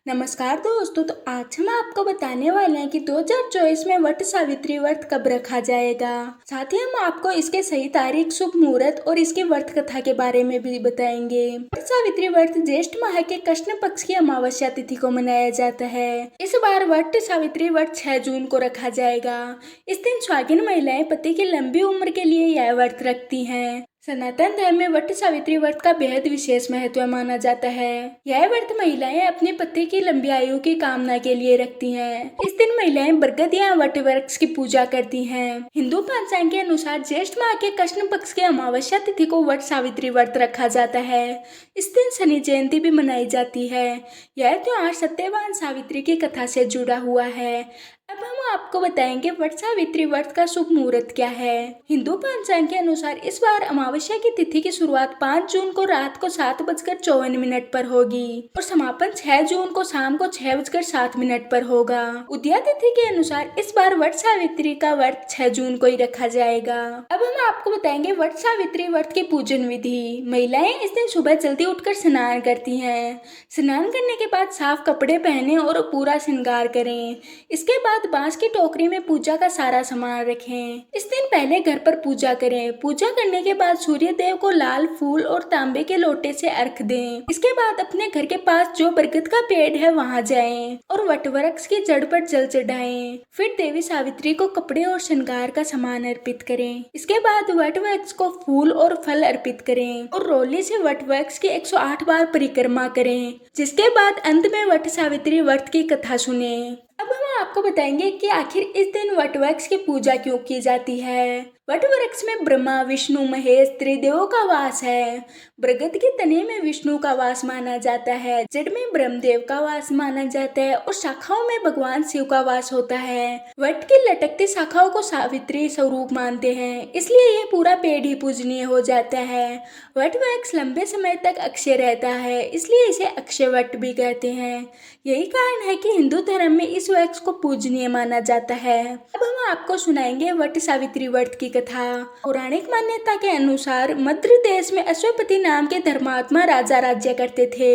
नमस्कार दोस्तों। तो आज हम आपको बताने वाले हैं कि 2024 में वट सावित्री व्रत कब रखा जाएगा। साथ ही हम आपको इसके सही तारीख, शुभ मुहूर्त और इसकी व्रत कथा के बारे में भी बताएंगे। वट सावित्री व्रत ज्येष्ठ माह के कृष्ण पक्ष की अमावस्या तिथि को मनाया जाता है। इस बार वट सावित्री व्रत 6 जून को रखा जाएगा। इस दिन सुहागिन महिलाएं पति की लंबी उम्र के लिए यह व्रत रखती हैं। सनातन धर्म में वट सावित्री व्रत का बेहद विशेष महत्व माना जाता है। यह व्रत महिलाएं अपने पति की लंबी आयु की कामना के लिए रखती हैं। इस दिन महिलाएं बरगद या वट वृक्ष की पूजा करती हैं। हिंदू पंचांग के अनुसार ज्येष्ठ माह के कृष्ण पक्ष की अमावस्या तिथि को वट सावित्री व्रत रखा जाता है। इस दिन शनि जयंती भी मनाई जाती है। यह त्योहार सत्यवान सावित्री की कथा से जुड़ा हुआ है। अब हम आपको बताएंगे वट सावित्री व्रत का शुभ मुहूर्त क्या है। हिंदू पंचांग के अनुसार इस बार अमावस्या की तिथि की शुरुआत 5 जून को रात को 7:54 पर होगी और समापन 6 जून को शाम को 6:07 पर होगा। उदया तिथि के अनुसार इस बार वट सावित्री का व्रत 6 जून को ही रखा जाएगा। अब हम आपको बताएंगे वट सावित्री व्रत की पूजन विधि। महिलाएं इस दिन सुबह जल्दी उठकर स्नान करती हैं। स्नान करने के बाद साफ कपड़े पहने और पूरा श्रृंगार करें। इसके बाद बांस की टोकरी में पूजा का सारा सामान रखें। इस दिन पहले घर पर पूजा करें। पूजा करने के बाद सूर्य देव को लाल फूल और तांबे के लोटे से अर्घ दें। इसके बाद अपने घर के पास जो बरगद का पेड़ है वहां जाएं और वट वृक्ष की जड़ पर जल चढ़ाएं। फिर देवी सावित्री को कपड़े और श्रृंगार का सामान अर्पित करें। इसके बाद वट वृक्ष को फूल और फल अर्पित करें और रोली से वट वृक्ष की 108 बार परिक्रमा करें। जिसके बाद अंत में वट सावित्री व्रत की कथा सुने। अब हम आपको बताएंगे कि आखिर इस दिन वट वृक्ष की पूजा क्यों की जाती है। वट वृक्ष में ब्रह्मा, विष्णु, महेश त्रिदेवों का वास है। बरगद के तने में विष्णु का वास माना जाता है, जड़ में ब्रह्मदेव का वास माना जाता है और शाखाओं में भगवान शिव का वास होता है। वट की लटकती शाखाओं को सावित्री स्वरूप मानते हैं, इसलिए ये पूरा पेड़ ही पूजनीय हो जाता है। वट वृक्ष लंबे समय तक अक्षय रहता है, इसलिए इसे अक्षय वट भी कहते हैं। यही कारण है कि हिंदू धर्म में इस वृक्ष को पूजनीय माना जाता है। अब हम आपको सुनाएंगे वट सावित्री व्रत की कथा। पौराणिक मान्यता के अनुसार मद्र देश में अश्वपति नाम के धर्मात्मा राजा राज्य करते थे।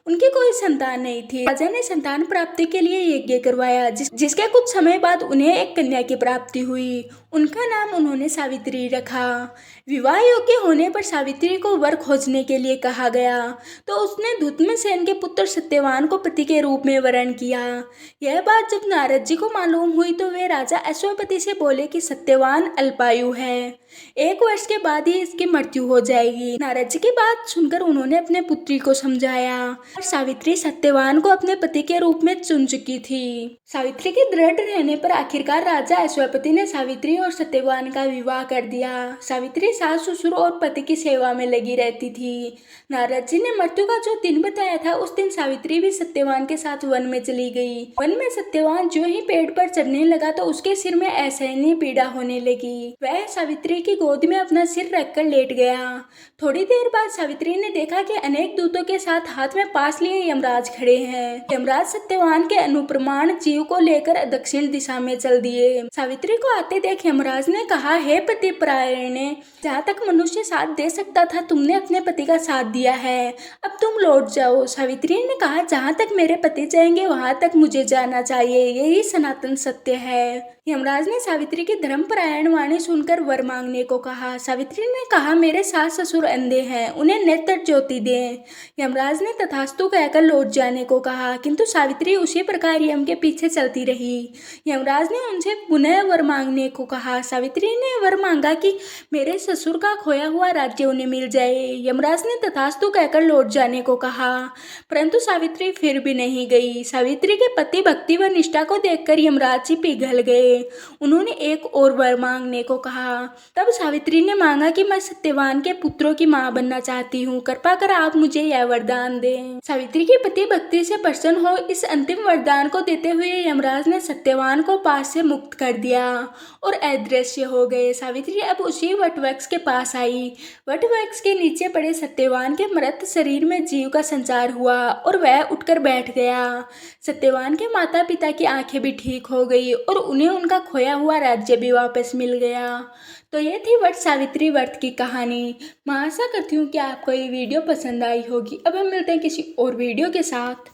उनकी कोई संतान नहीं थी। राजा ने संतान प्राप्ति के लिए यज्ञ करवाया, जिसके कुछ समय बाद उन्हें एक कन्या की प्राप्ति हुई। उनका नाम उन्होंने सावित्री रखा। विवाह योग्य होने पर सावित्री को वर खोजने के लिए कहा गया, तो उसने धुत्मसेन के पुत्र सत्यवान को पति के रूप में वरण किया। यह बात जब नारद जी को मालूम हुई तो वे राजा अश्वपति से बोले कि सत्यवान अल्पायु है, 1 वर्ष के बाद ही इसकी मृत्यु हो जाएगी। नारद जी की बात सुनकर उन्होंने अपने पुत्री को समझाया और सावित्री सत्यवान को अपने पति के रूप में चुन चुकी थी। सावित्री के दृढ़ रहने पर आखिरकार राजा अश्वपति ने सावित्री और सत्यवान का विवाह कर दिया। सावित्री सास ससुर और पति की सेवा में लगी रहती थी। नारद जी ने मृत्यु का जो दिन बताया था, उस दिन सावित्री भी सत्यवान के साथ वन में चली गई। वन में सत्यवान जो ही पेड़ पर चढ़ने लगा तो उसके सिर में असहनीय पीड़ा होने लगी। वह सावित्री की गोद में अपना सिर रखकर लेट गया। थोड़ी देर बाद सावित्री ने देखा कि अनेक दूतों के साथ हाथ में पास लिए यमराज खड़े हैं। यमराज सत्यवान के अनुप्रमाण जीव को लेकर दक्षिण दिशा में चल दिए। सावित्री को आते देख यमराज ने कहा, हे पति परायणे, जहाँ तक मनुष्य साथ दे सकता था तुमने अपने पति का साथ दिया है, अब तुम लौट जाओ। सावित्री ने कहा, जहाँ तक मेरे पति जाएंगे वहाँ तक मुझे जाना चाहिए, यही सनातन सत्य है। यमराज ने सावित्री की धर्मपरायण वाणी सुनकर वर मांगने को कहा। सावित्री ने कहा, मेरे सास ससुर अंधे हैं, उन्हें नेत्र ज्योति दें। यमराज ने तथास्तु कहकर लौट जाने को कहा, किंतु सावित्री उसी प्रकार यम के पीछे चलती रही। यमराज ने उनसे पुनः वर मांगने को कहा। सावित्री ने वर मांगा कि मेरे ससुर का खोया हुआ राज्य उन्हें मिल जाए। यमराज ने तथास्तु कहकर लौट जाने को कहा, परंतु सावित्री फिर भी नहीं गई। सावित्री के पति भक्ति व निष्ठा को देखकर यमराज जी पिघल गए। उन्होंने एक और वर मांगने को कहा। तब सावित्री ने मांगा कि मैं सत्यवान के पुत्रों की मां बनना चाहती हूँ, कृपा कर आप मुझे यह वरदान दें। सावित्री के पति भक्ति से प्रसन्न हो इस अंतिम वरदान को देते हुए यमराज ने सत्यवान को पास से मुक्त कर दिया और अदृश्य हो गए। सावित्री अब उसी वट वृक्ष के पास आई। वट वृक्ष के नीचे पड़े सत्यवान के मृत शरीर में जीव का संचार हुआ और वह उठकर बैठ गया। सत्यवान के माता पिता की आंखें भी ठीक हो गई और उन्हें उनका खोया हुआ राज्य भी वापस मिल गया। तो ये थी वट सावित्री व्रत की कहानी। मैं आशा करती हूँ कि आपको ये वीडियो पसंद आई होगी। अब हम मिलते हैं किसी और वीडियो के साथ।